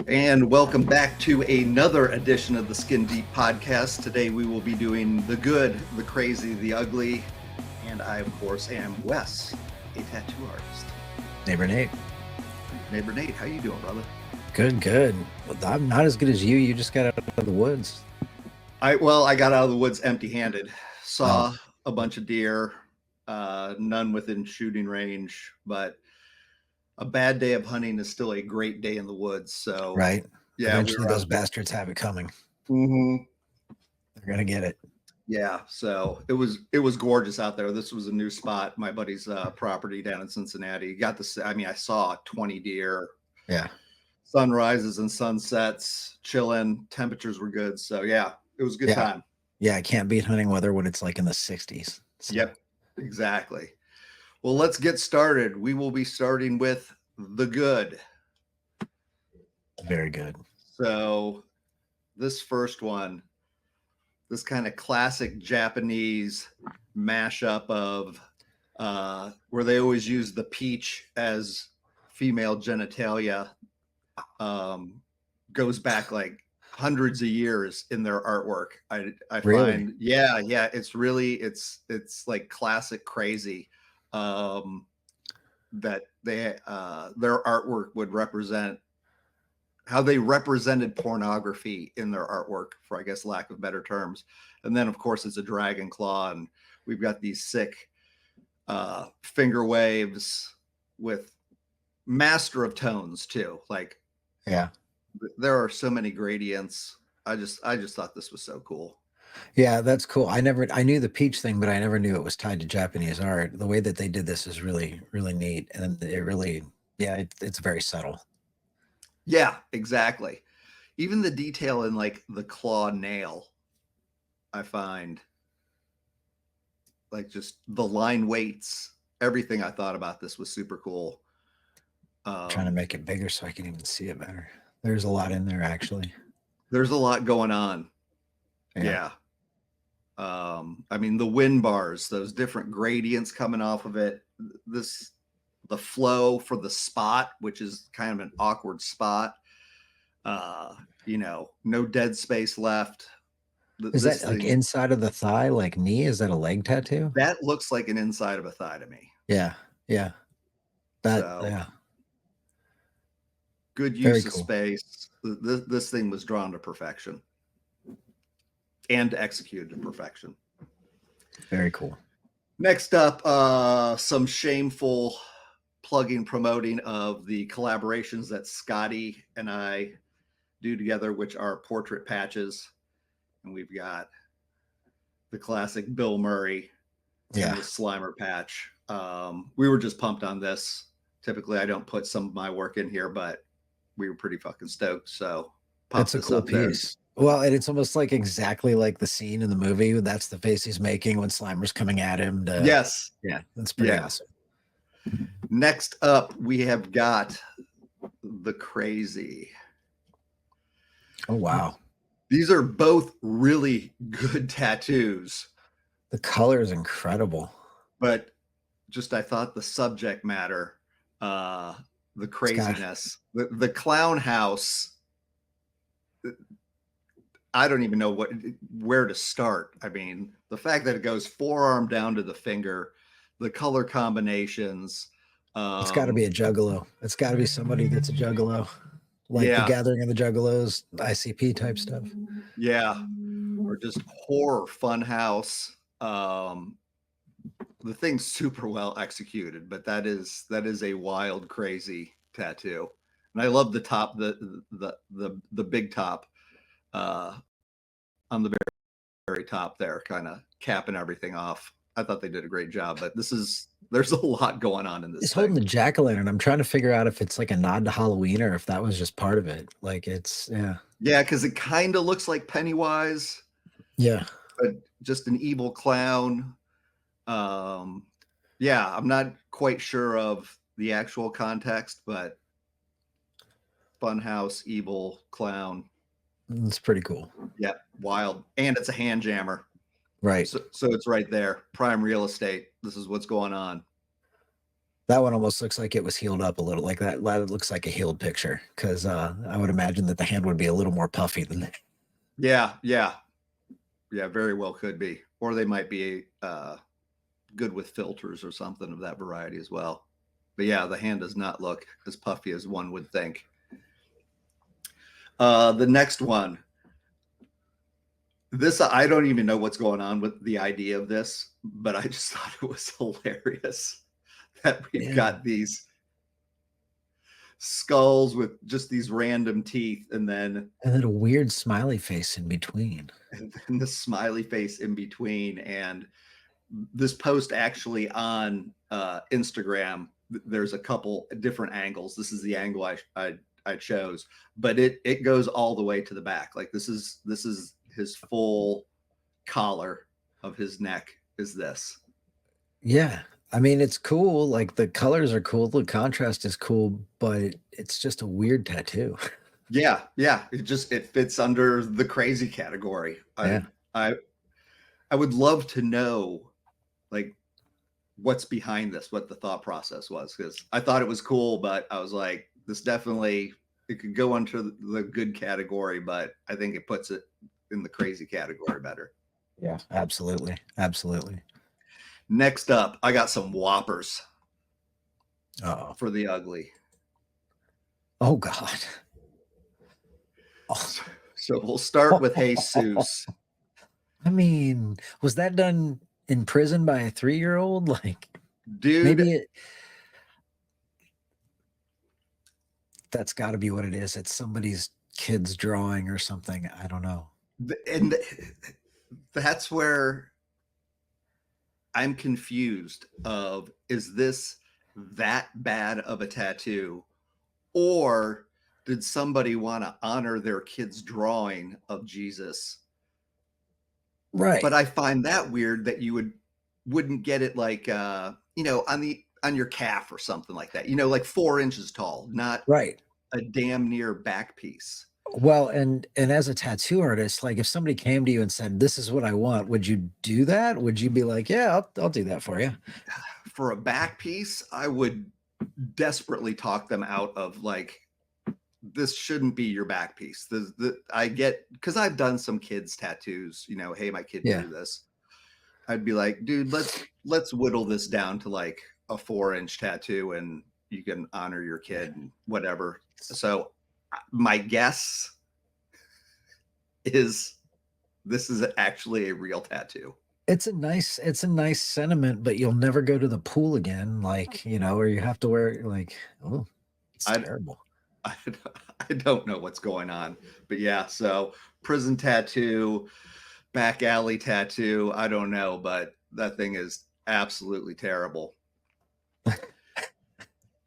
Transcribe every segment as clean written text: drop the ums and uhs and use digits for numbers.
And welcome back to another edition of the Skin Deep podcast. Today we will be doing the good, the crazy, the ugly, and I, of course, am Wes, a tattoo artist. Neighbor Nate. Neighbor Nate, how you doing, brother? Good, good. Well, I'm not as good as you. You just got out of the woods. I got out of the woods empty-handed. Saw a bunch of deer, none within shooting range, but a bad day of hunting is still a great day in the woods. So, right. Yeah, Eventually, those bastards have it coming. Mm-hmm. They're gonna get it. Yeah, so it was gorgeous out there. This was a new spot, my buddy's property down in Cincinnati. Got this. I mean, I saw 20 deer. Yeah. Sunrises and sunsets, chilling. Temperatures were good, so yeah, it was a good time. Yeah, I can't beat hunting weather when it's like in the 60s. So. Yep, exactly. Well, let's get started. We will be starting with the good. Very good. So, this first one, this kind of classic Japanese mashup of where they always use the peach as female genitalia, goes back like hundreds of years in their artwork. I Really? find, yeah, it's really it's like classic crazy, that they their artwork would represent how they represented pornography in their artwork, for I guess lack of better terms. And then of course it's a dragon claw, and we've got these sick finger waves with master of tones too. Like, yeah, there are so many gradients. I just thought this was so cool. Yeah, that's cool. I knew the peach thing, but I never knew it was tied to Japanese art. The way that they did this is really, really neat. And it really, it's very subtle. Yeah, exactly. Even the detail in like the claw nail, I find, like, just the line weights, everything I thought about this was super cool. Trying to make it bigger so I can even see it better. There's a lot in there, actually. There's a lot going on. Yeah. I mean, the wind bars, those different gradients coming off of it, the flow for the spot, which is kind of an awkward spot. No dead space left. Is that like inside of the thigh, like knee? Is that a leg tattoo? That looks like an inside of a thigh to me. Yeah. Good use of space. This thing was drawn to perfection and executed to perfection. Very cool. Next up, some shameful plugging, promoting of the collaborations that Scotty and I do together, which are portrait patches. And we've got the classic Bill Murray and the Slimer patch. We were just pumped on this. Typically, I don't put some of my work in here, but we were pretty fucking stoked. So that's a cool piece. Well, and it's almost like exactly like the scene in the movie. That's the face he's making when Slimer's coming at him. Yes. Yeah, that's pretty awesome. Next up, we have got the crazy. Oh, wow. These are both really good tattoos. The color is incredible. But just, I thought the subject matter, the craziness, the clown house, I don't even know where to start. I mean, the fact that it goes forearm down to the finger, the color combinations. It's got to be a juggalo. It's got to be somebody that's a juggalo. Like the Gathering of the Juggalos, ICP type stuff. Yeah. Or just horror funhouse. The thing's super well executed, but that is a wild, crazy tattoo. And I love the top, the big top, on the very top there, kind of capping everything off. I thought they did a great job, but there's a lot going on in this. He's holding the jack-o'-lantern. I'm trying to figure out if it's like a nod to Halloween or if that was just part of it. Like yeah, because it kind of looks like Pennywise. Yeah, but just an evil clown. Yeah, I'm not quite sure of the actual context, but funhouse, evil clown. It's pretty cool. Yeah, wild. And it's a hand jammer. Right. So it's right there. Prime real estate. This is what's going on. That one almost looks like it was healed up a little. Like that looks like a healed picture, because I would imagine that the hand would be a little more puffy than that. Yeah, yeah, yeah. Very well could be, or they might be good with filters or something of that variety as well. But yeah, the hand does not look as puffy as one would think. The next one. This, I don't even know what's going on with the idea of this, but I just thought it was hilarious that we've got these skulls with just these random teeth, and then a weird smiley face in between, and then the smiley face in between. And this post actually on Instagram, there's a couple different angles. This is the angle I chose, but it goes all the way to the back. Like this is his full collar of his neck is this. Yeah, I mean, it's cool. Like the colors are cool, the contrast is cool, but it's just a weird tattoo. Yeah, yeah. It fits under the crazy category. Yeah. I would love to know like what's behind this, what the thought process was, because I thought it was cool, but I was like, this definitely, it could go under the good category, but I think it puts it in the crazy category better. Yeah, absolutely. Absolutely. Next up, I got some whoppers for the ugly. Oh God. Oh. So we'll start with Jesus. I mean, was that done in prison by a 3-year-old? Like, dude, that's got to be what it is. It's somebody's kid's drawing or something. I don't know. And that's where I'm confused of, is this that bad of a tattoo, or did somebody want to honor their kid's drawing of Jesus? Right. But I find that weird that you wouldn't get it like on your calf or something like that, like 4 inches tall, not right, a damn near back piece. Well, and as a tattoo artist, like if somebody came to you and said, "This is what I want," would you do that? Would you be like, "Yeah, I'll do that for you"? For a back piece, I would desperately talk them out of like, this shouldn't be your back piece. I get, because I've done some kids tattoos, hey, my kid drew this. I'd be like, dude, let's whittle this down to like a 4-inch tattoo, and you can honor your kid and whatever. So my guess is this is actually a real tattoo. It's a nice sentiment, but you'll never go to the pool again, like, or you have to wear like, oh, it's terrible. I don't know what's going on, but yeah. So prison tattoo, back alley tattoo, I don't know, but that thing is absolutely terrible.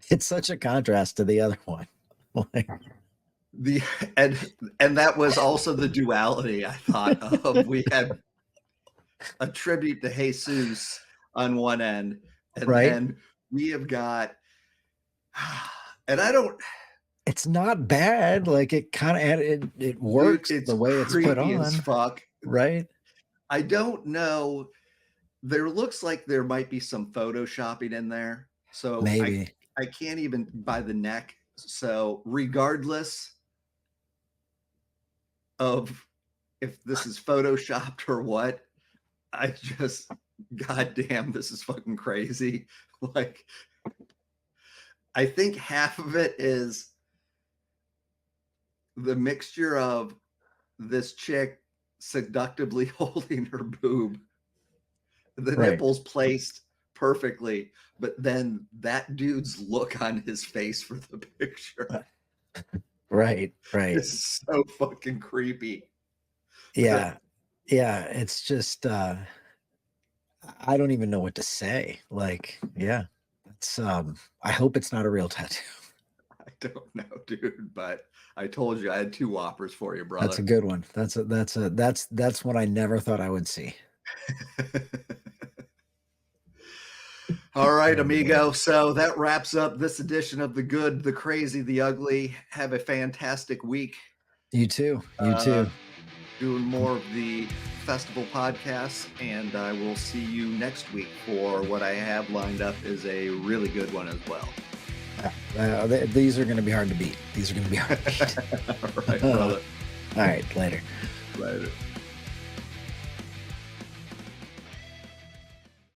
It's such a contrast to the other one. Like, and that was also the duality I thought of. We had a tribute to Jesus on one end, and then we have got, and I don't, it's not bad. Like it kind of, it works. Dude, the way it's put on. As fuck. Right. I don't know. There looks like there might be some photoshopping in there. So maybe I can't even by the neck. So regardless of if this is photoshopped or what, I just, goddamn, this is fucking crazy. Like, I think half of it is the mixture of this chick seductively holding her boob, the nipples placed perfectly, but then that dude's look on his face for the picture. Right. It's so fucking creepy. Yeah. Yeah. It's just, I don't even know what to say. Like, yeah, it's, I hope it's not a real tattoo. I don't know, dude, but I told you I had 2 whoppers for you, brother. That's a good one. That's what I never thought I would see. All right, amigo. So that wraps up this edition of The Good, the Crazy, the Ugly. Have a fantastic week. You too. You too. Doing more of the Festival podcasts, and I will see you next week for what I have lined up is a really good one as well. These are going to be hard to beat. All right, brother. All right, later. Later.